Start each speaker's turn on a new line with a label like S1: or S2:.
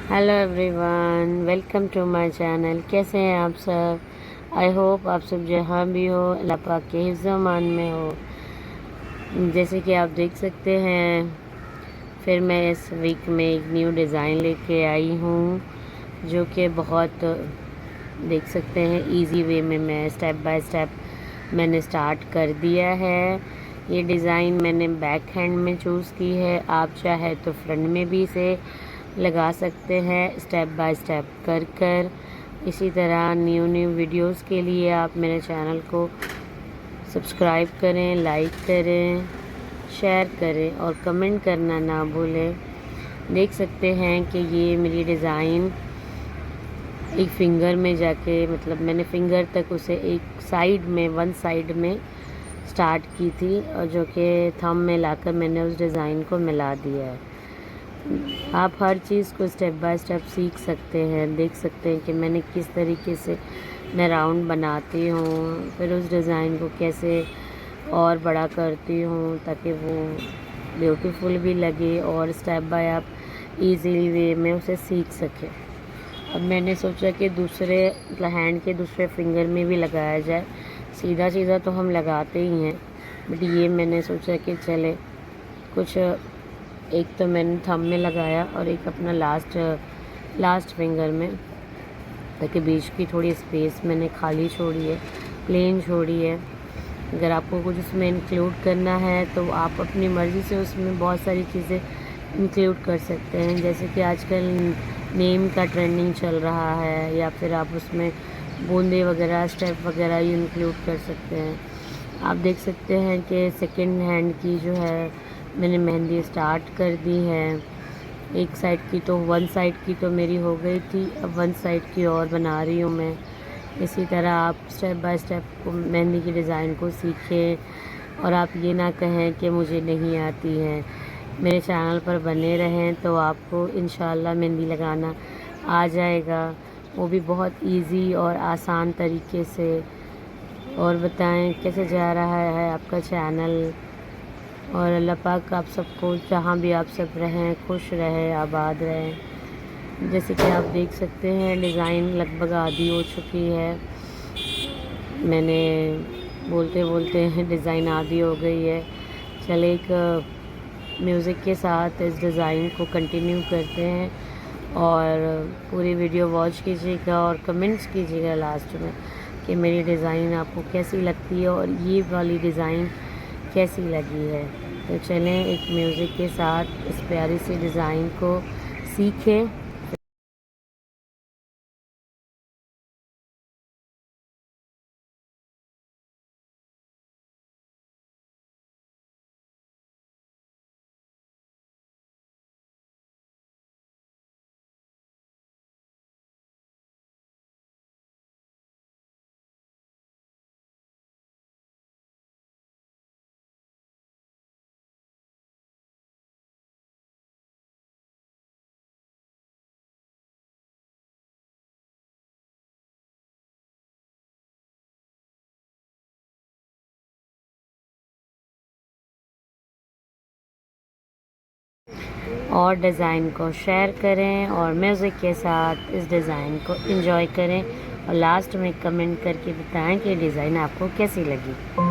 S1: Hello everyone, welcome to my channel. कैसे हैं आप सब? आई होप आप सब जहाँ भी हो अल्लाह पाक के हिफ्ज़-ओ-अमान में हो। जैसे कि आप देख सकते हैं, फिर मैं इस वीक में एक न्यू डिज़ाइन लेके आई हूँ, जो कि बहुत देख सकते हैं इजी वे में मैं स्टेप बाय स्टेप मैंने स्टार्ट कर दिया है। ये डिज़ाइन मैंने बैक हैंड में चूज़ की है, आप चाहे तो फ्रंट में भी इसे लगा सकते हैं स्टेप बाय स्टेप कर। इसी तरह न्यू वीडियोस के लिए आप मेरे चैनल को सब्सक्राइब करें, लाइक करें, शेयर करें और कमेंट करना ना भूलें। देख सकते हैं कि ये मेरी डिज़ाइन एक फिंगर में जाके, मतलब मैंने फिंगर तक उसे एक साइड में, वन साइड में स्टार्ट की थी, और जो कि थंब में लाकर मैंने उस डिज़ाइन को मिला दिया है। आप हर चीज़ को स्टेप बाय स्टेप सीख सकते हैं। देख सकते हैं कि मैंने किस तरीके से मैं राउंड बनाती हूँ, फिर उस डिज़ाइन को कैसे और बड़ा करती हूँ ताकि वो ब्यूटीफुल भी लगे और स्टेप बाय आप इजीली वे में उसे सीख सकें। अब मैंने सोचा कि दूसरे मतलब हैंड के दूसरे फिंगर में भी लगाया जाए। सीधा तो हम लगाते ही हैं, बट ये मैंने सोचा कि चले कुछ, एक तो मैंने थंब में लगाया और एक अपना लास्ट फिंगर में, ताकि बीच की थोड़ी स्पेस मैंने खाली छोड़ी है, प्लेन छोड़ी है। अगर आपको कुछ उसमें इंक्लूड करना है तो आप अपनी मर्ज़ी से उसमें बहुत सारी चीज़ें इंक्लूड कर सकते हैं, जैसे कि आजकल नेम का ट्रेंडिंग चल रहा है, या फिर आप उसमें बूंदे वगैरह, स्टेप वगैरह इंक्लूड कर सकते हैं। आप देख सकते हैं कि सेकंड हैंड की जो है मैंने मेहंदी स्टार्ट कर दी है। एक साइड की तो, वन साइड की तो मेरी हो गई थी, अब वन साइड की और बना रही हूँ मैं। इसी तरह आप स्टेप बाय स्टेप मेहंदी की डिज़ाइन को सीखें और आप ये ना कहें कि मुझे नहीं आती है। मेरे चैनल पर बने रहें तो आपको इंशाल्लाह मेहंदी लगाना आ जाएगा, वो भी बहुत इजी और आसान तरीके से। और बताएं कैसे जा रहा है आपका चैनल, और अल्लाह पाक आप सबको जहाँ भी आप सब रहें खुश रहें, आबाद रहें। जैसे कि आप देख सकते हैं डिज़ाइन लगभग आधी हो चुकी है। मैंने बोलते डिज़ाइन आधी हो गई है। चले एक म्यूज़िक के साथ इस डिज़ाइन को कंटिन्यू करते हैं, और पूरी वीडियो वॉच कीजिएगा और कमेंट्स कीजिएगा लास्ट में कि मेरी डिज़ाइन आपको कैसी लगती है और ये वाली डिज़ाइन कैसी लगी है। तो चलें एक म्यूज़िक के साथ इस प्यारी सी डिज़ाइन को सीखें। और डिज़ाइन को शेयर करें और म्यूज़िक के साथ इस डिज़ाइन को एंजॉय करें, और लास्ट में कमेंट करके बताएं कि डिज़ाइन आपको कैसी लगी।